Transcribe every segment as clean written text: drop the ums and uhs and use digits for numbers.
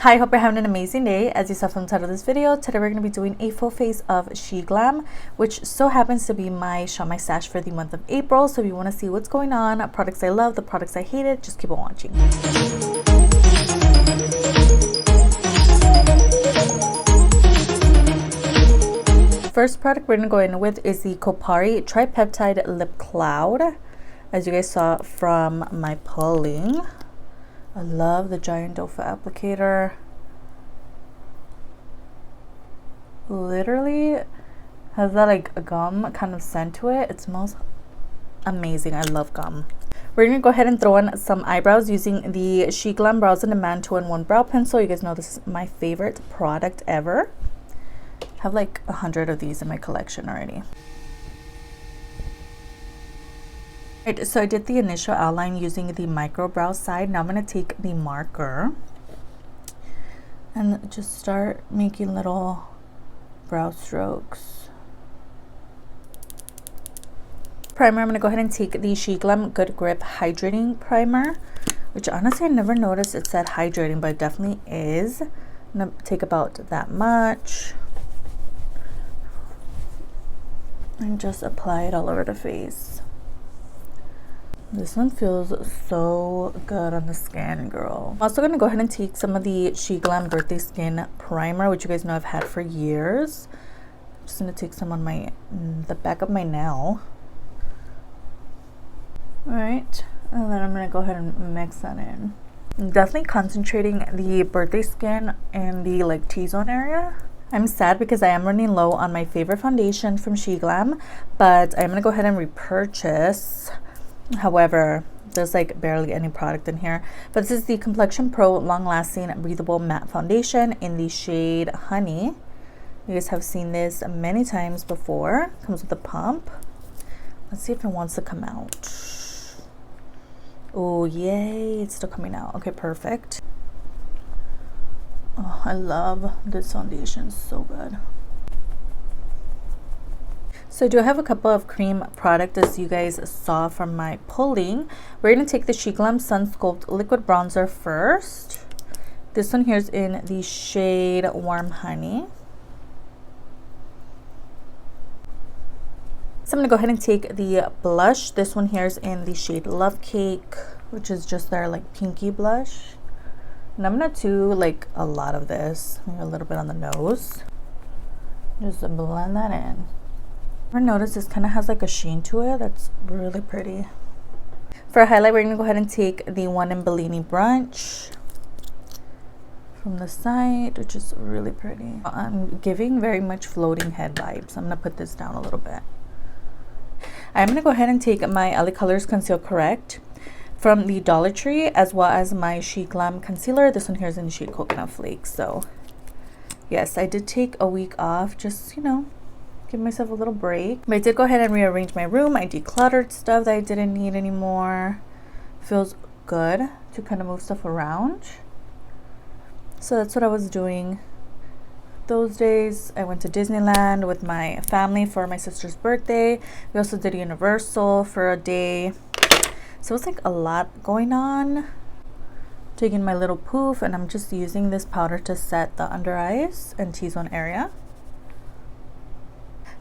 Hi, hope you're having an amazing day. As you saw from the title of this video, today we're going to be doing a full face of SHEGLAM, which so happens to be my Shop My Stash for the month of April. So if you want to see what's going on, products I love, the products I hated, just keep on watching. First product we're going to go in with is the Kopari Tripeptide Lip Cloud. As you guys saw from my pulling, I love the giant doe foot applicator. Literally has that like a gum kind of scent to it. It smells amazing. I love gum. We're gonna go ahead and throw in some eyebrows using the SHEGLAM Brows on Demand 2-in-1 brow pencil. You guys know this is my favorite product ever. I have like 100 of these in my collection already. Right, so I did the initial outline using the micro brow side. Now I'm going to take the marker and just start making little brow strokes. Primer, I'm going to go ahead and take the SHEGLAM Good Grip Hydrating Primer, which honestly I never noticed it said hydrating, but it definitely is. I'm going to take about that much and just apply it all over the face. This one feels so good on the skin, girl. I'm also going to go ahead and take some of the SHEGLAM Birthday Skin Primer, which you guys know I've had for years. I'm just going to take some on the back of my nail. Alright, and then I'm going to go ahead and mix that in. I'm definitely concentrating the Birthday Skin in the like T-zone area. I'm sad because I am running low on my favorite foundation from SHEGLAM, but I'm going to go ahead and repurchase. However, there's like barely any product in here, but this is the Complexion Pro Long Lasting Breathable Matte Foundation in the shade Honey. You guys have seen this many times before. Comes with a pump. Let's see if it wants to come out. Oh yay, it's still coming out. Okay, perfect. Oh, I love this foundation, so good. So I do have a couple of cream products as you guys saw from my pulling. We're going to take the SHEGLAM Sun Sculpt Liquid Bronzer first. This one here is in the shade Warm Honey. So I'm going to go ahead and take the blush. This one here is in the shade Love Cake, which is just their like pinky blush. And I'm going to do like a lot of this, maybe a little bit on the nose. Just blend that in. Notice this kind of has like a sheen to it that's really pretty. For a highlight, we're going to go ahead and take the one in Bellini Brunch from the side, which is really pretty. I'm giving very much floating head vibes. I'm going to put this down a little bit. I'm going to go ahead and take my LA Colors Conceal Correct from the Dollar Tree, as well as my SHEGLAM concealer. This one here is in the shade Coconut Flakes. So yes, I did take a week off, just, you know, give myself a little break. But I did go ahead and rearrange my room. I decluttered stuff that I didn't need anymore. Feels good to kind of move stuff around. So that's what I was doing those days. I went to Disneyland with my family for my sister's birthday. We also did Universal for a day. So it's like a lot going on. Taking my little poof, and I'm just using this powder to set the under eyes and T-zone area.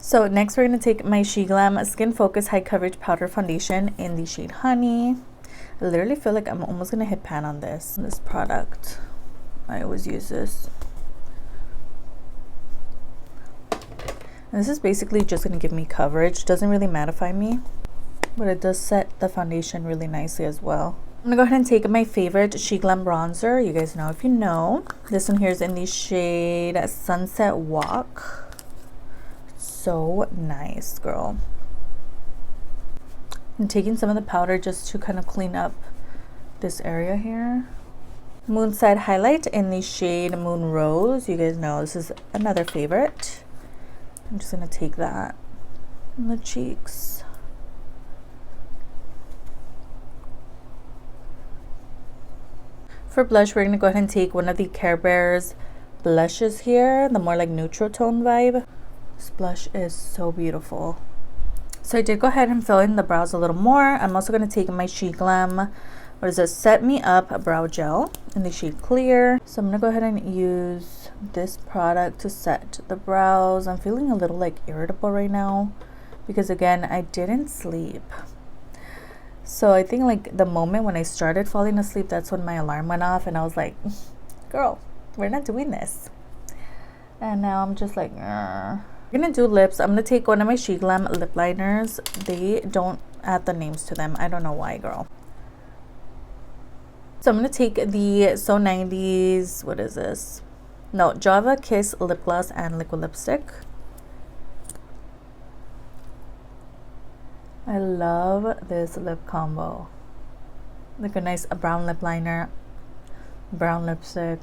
So next we're going to take my SHEGLAM Skin Focus High Coverage Powder Foundation in the shade Honey. I literally feel like I'm almost going to hit pan on this product. I always use this. And this is basically just going to give me coverage. Doesn't really mattify me, but it does set the foundation really nicely as well. I'm going to go ahead and take my favorite SHEGLAM bronzer. You guys know if you know. This one here is in the shade Sunset Walk. So nice, girl. I'm taking some of the powder just to kind of clean up this area here. Moonside highlight in the shade Moon Rose. You guys know this is another favorite. I'm just going to take that on the cheeks. For blush, we're going to go ahead and take one of the Care Bears blushes here, the more like neutral tone vibe. This blush is so beautiful. So I did go ahead and fill in the brows a little more. I'm also going to take my SHEGLAM what is this? Set Me Up Brow Gel in the shade Clear. So I'm gonna go ahead and use this product to set the brows. I'm feeling a little like irritable right now because again, I didn't sleep. So I think like the moment when I started falling asleep, that's when my alarm went off and I was like, girl, we're not doing this. And now I'm just like, I'm gonna do lips. I'm gonna take one of my SHEGLAM lip liners. They don't add the names to them. I don't know why, girl. So I'm gonna take the So 90s, what is this? No, Java Kiss lip gloss and liquid lipstick. I love this lip combo. Like a nice brown lip liner, brown lipstick.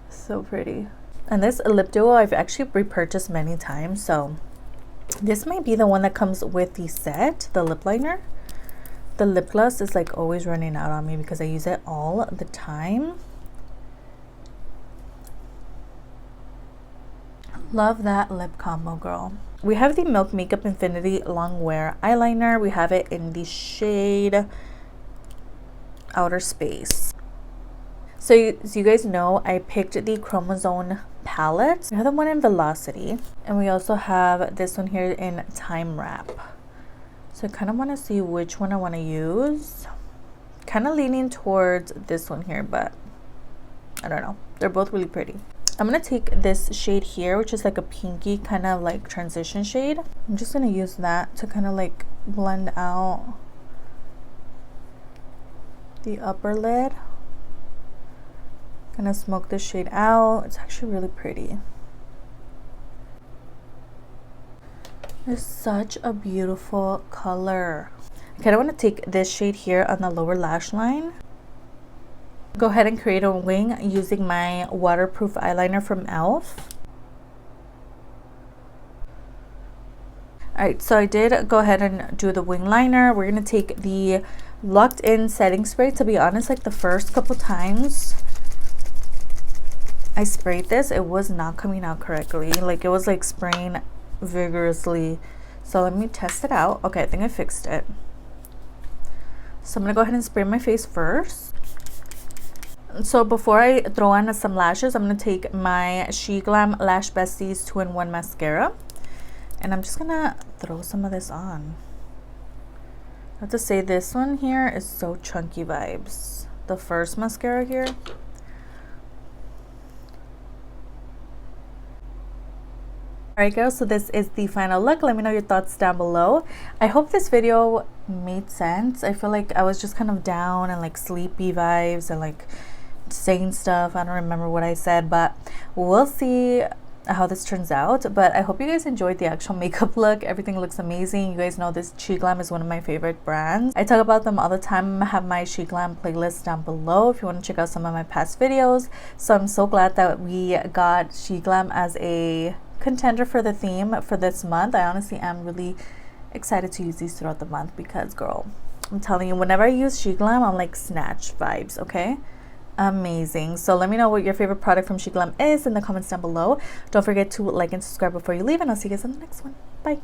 So pretty. And this lip duo I've actually repurchased many times, so this might be the one that comes with the set, the lip liner. The lip gloss is like always running out on me because I use it all the time. Love that lip combo, girl. We have the Milk Makeup Infinity Long Wear Eyeliner. We have it in the shade Outer Space. So as you guys know, I picked the Chromazone palette. We have the one in Velocity. And we also have this one here in Time Wrap. So I kind of want to see which one I want to use. Kind of leaning towards this one here, but I don't know. They're both really pretty. I'm going to take this shade here, which is like a pinky kind of like transition shade. I'm just going to use that to kind of like blend out the upper lid. Kind of smoke this shade out. It's actually really pretty. It's such a beautiful color. I kind of want to take this shade here on the lower lash line. Go ahead and create a wing using my waterproof eyeliner from e.l.f. Alright, so I did go ahead and do the wing liner. We're going to take the Locked In setting spray. To be honest, like the first couple times I sprayed this, it was not coming out correctly. Like it was like spraying vigorously. So let me test it out. Okay, I think I fixed it. So I'm going to go ahead and spray my face first. So before I throw on some lashes, I'm going to take my SHEGLAM Lash Besties 2-in-1 mascara. And I'm just going to throw some of this on. I have to say this one here is so chunky vibes. The first mascara here. Alright girls, so this is the final look. Let me know your thoughts down below. I hope this video made sense. I feel like I was just kind of down and like sleepy vibes and like saying stuff. I don't remember what I said, but we'll see how this turns out. But I hope you guys enjoyed the actual makeup look. Everything looks amazing. You guys know this SHEGLAM is one of my favorite brands. I talk about them all the time. I have my SHEGLAM playlist down below if you want to check out some of my past videos. So I'm so glad that we got SHEGLAM as a contender for the theme for this month. I honestly am really excited to use these throughout the month because girl, I'm telling you, whenever I use SHEGLAM, I'm like snatch vibes, okay? Amazing. So let me know what your favorite product from SHEGLAM is in the comments down below. Don't forget to like and subscribe before you leave, and I'll see you guys in the next one. Bye.